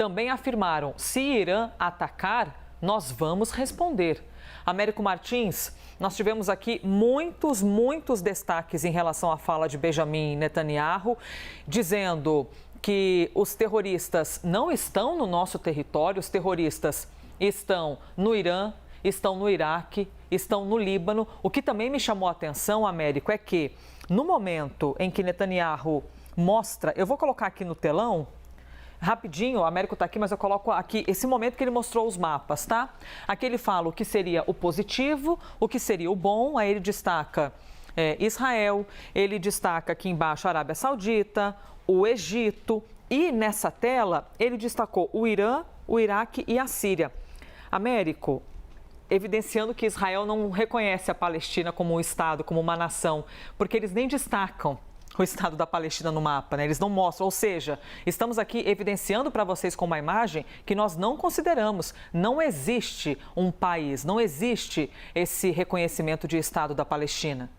Também afirmaram: se Irã atacar, nós vamos responder. Américo Martins, nós tivemos aqui muitos destaques em relação à fala de Benjamin Netanyahu, dizendo que os terroristas não estão no nosso território, os terroristas estão no Irã, estão no Iraque, estão no Líbano. O que também me chamou a atenção, Américo, é que no momento em que Netanyahu mostra, eu vou colocar aqui no telão, rapidinho, o Américo está aqui, mas eu coloco aqui esse momento que ele mostrou os mapas, tá? Aqui ele fala o que seria o positivo, o que seria o bom, aí ele destaca Israel, ele destaca aqui embaixo a Arábia Saudita, o Egito e nessa tela ele destacou o Irã, o Iraque e a Síria. Américo, evidenciando que Israel não reconhece a Palestina como um Estado, como uma nação, porque eles nem destacam o Estado da Palestina no mapa, né? Eles não mostram, ou seja, estamos aqui evidenciando para vocês com uma imagem que nós não consideramos. Não existe um país, não existe esse reconhecimento de Estado da Palestina.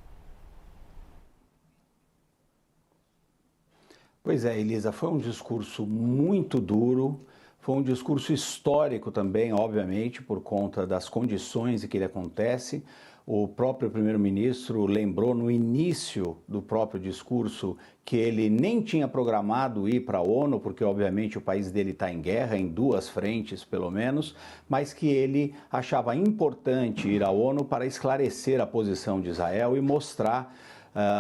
Pois é, Elisa, foi um discurso muito duro, foi um discurso histórico também, obviamente, por conta das condições em que ele acontece. O próprio primeiro-ministro lembrou no início do próprio discurso que ele nem tinha programado ir para a ONU, porque obviamente o país dele está em guerra, em duas frentes pelo menos, mas que ele achava importante ir à ONU para esclarecer a posição de Israel e mostrar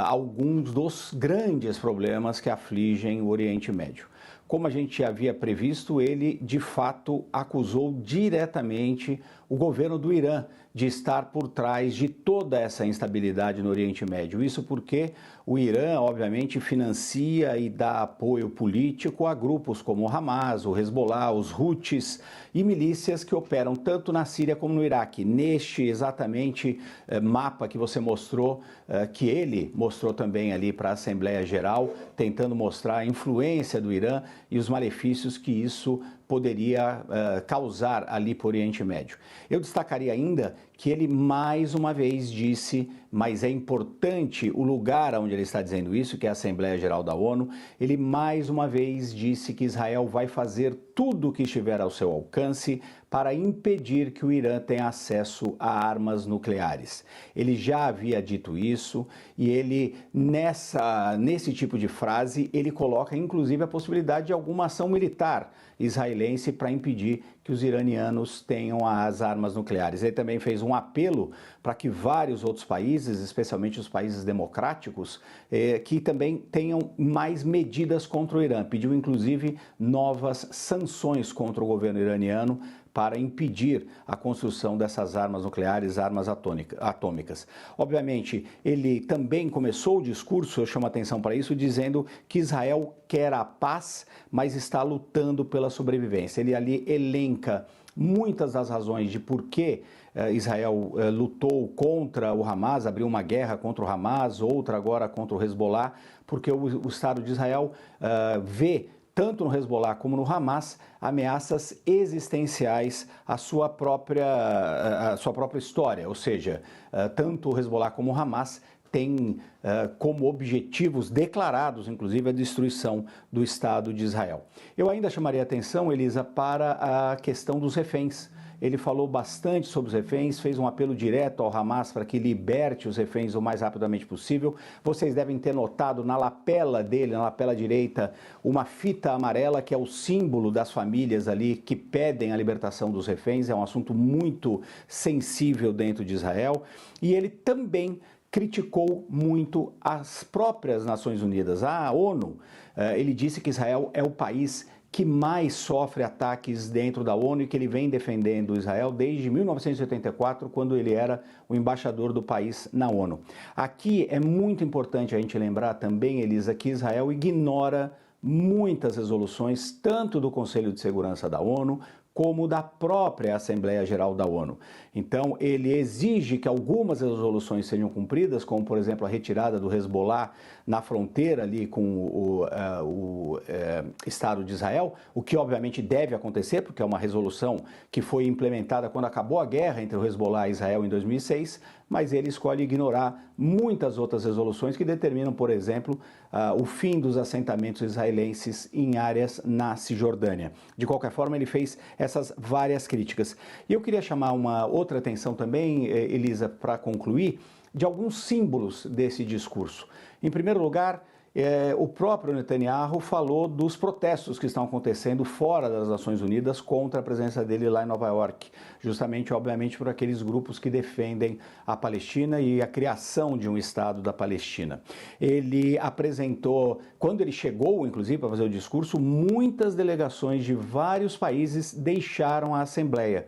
alguns dos grandes problemas que afligem o Oriente Médio. Como a gente havia previsto, ele de fato acusou diretamente o governo do Irã de estar por trás de toda essa instabilidade no Oriente Médio. Isso porque o Irã, obviamente, financia e dá apoio político a grupos como o Hamas, o Hezbollah, os Houthis e milícias que operam tanto na Síria como no Iraque. Neste exatamente mapa que você mostrou, que ele mostrou também ali para a Assembleia Geral, tentando mostrar a influência do Irã e os malefícios que isso poderia causar ali para o Oriente Médio. Eu destacaria ainda que ele mais uma vez disse, mas é importante o lugar onde ele está dizendo isso, que é a Assembleia Geral da ONU, ele mais uma vez disse que Israel vai fazer tudo o que estiver ao seu alcance para impedir que o Irã tenha acesso a armas nucleares. Ele já havia dito isso e ele, nesse tipo de frase, ele coloca inclusive a possibilidade de alguma ação militar israelense para impedir que os iranianos tenham as armas nucleares. Ele também fez um apelo para que vários outros países, especialmente os países democráticos, que também tenham mais medidas contra o Irã. Pediu inclusive novas sanções contra o governo iraniano para impedir a construção dessas armas nucleares, armas atômicas. Obviamente, ele também começou o discurso, eu chamo a atenção para isso, dizendo que Israel quer a paz, mas está lutando pela sobrevivência. Ele ali elenca muitas das razões de por que Israel lutou contra o Hamas, abriu uma guerra contra o Hamas, outra agora contra o Hezbollah, porque o Estado de Israel vê tanto no Hezbollah como no Hamas, ameaças existenciais à sua própria história. Ou seja, tanto o Hezbollah como o Hamas têm como objetivos declarados, inclusive, a destruição do Estado de Israel. Eu ainda chamaria atenção, Elisa, para a questão dos reféns. Ele falou bastante sobre os reféns, fez um apelo direto ao Hamas para que liberte os reféns o mais rapidamente possível. Vocês devem ter notado na lapela dele, na lapela direita, uma fita amarela que é o símbolo das famílias ali que pedem a libertação dos reféns. É um assunto muito sensível dentro de Israel. E ele também criticou muito as próprias Nações Unidas, a ONU. Ele disse que Israel é o país que mais sofre ataques dentro da ONU e que ele vem defendendo Israel desde 1984, quando ele era o embaixador do país na ONU. Aqui é muito importante a gente lembrar também, Elisa, que Israel ignora muitas resoluções, tanto do Conselho de Segurança da ONU, como da própria Assembleia Geral da ONU. Então, ele exige que algumas resoluções sejam cumpridas, como, por exemplo, a retirada do Hezbollah na fronteira ali com o Estado de Israel, o que obviamente deve acontecer, porque é uma resolução que foi implementada quando acabou a guerra entre o Hezbollah e Israel em 2006, mas ele escolhe ignorar muitas outras resoluções que determinam, por exemplo, o fim dos assentamentos israelenses em áreas na Cisjordânia. De qualquer forma, ele fez essas várias críticas. E eu queria chamar uma outra atenção também, Elisa, para concluir, de alguns símbolos desse discurso. Em primeiro lugar, o próprio Netanyahu falou dos protestos que estão acontecendo fora das Nações Unidas contra a presença dele lá em Nova York, justamente, obviamente, por aqueles grupos que defendem a Palestina e a criação de um Estado da Palestina. Ele apresentou, quando ele chegou, inclusive, para fazer o discurso, muitas delegações de vários países deixaram a Assembleia.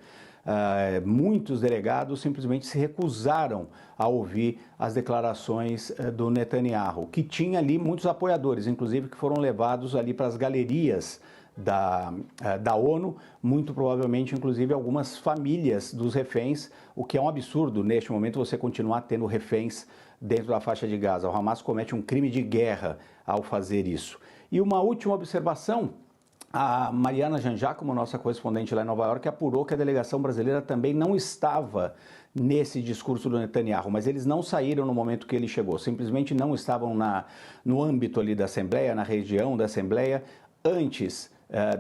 Muitos delegados simplesmente se recusaram a ouvir as declarações do Netanyahu, que tinha ali muitos apoiadores, inclusive que foram levados ali para as galerias da ONU, muito provavelmente, inclusive, algumas famílias dos reféns, o que é um absurdo neste momento você continuar tendo reféns dentro da faixa de Gaza. O Hamas comete um crime de guerra ao fazer isso. E uma última observação: a Mariana Jangiacomo, nossa correspondente lá em Nova York, apurou que a delegação brasileira também não estava nesse discurso do Netanyahu, mas eles não saíram no momento que ele chegou, simplesmente não estavam no âmbito ali da Assembleia, na região da Assembleia, antes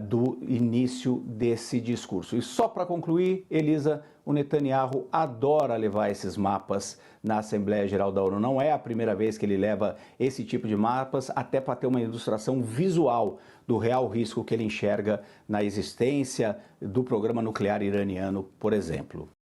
do início desse discurso. E só para concluir, Elisa, o Netanyahu adora levar esses mapas na Assembleia Geral da ONU. Não é a primeira vez que ele leva esse tipo de mapas, até para ter uma ilustração visual do real risco que ele enxerga na existência do programa nuclear iraniano, por exemplo.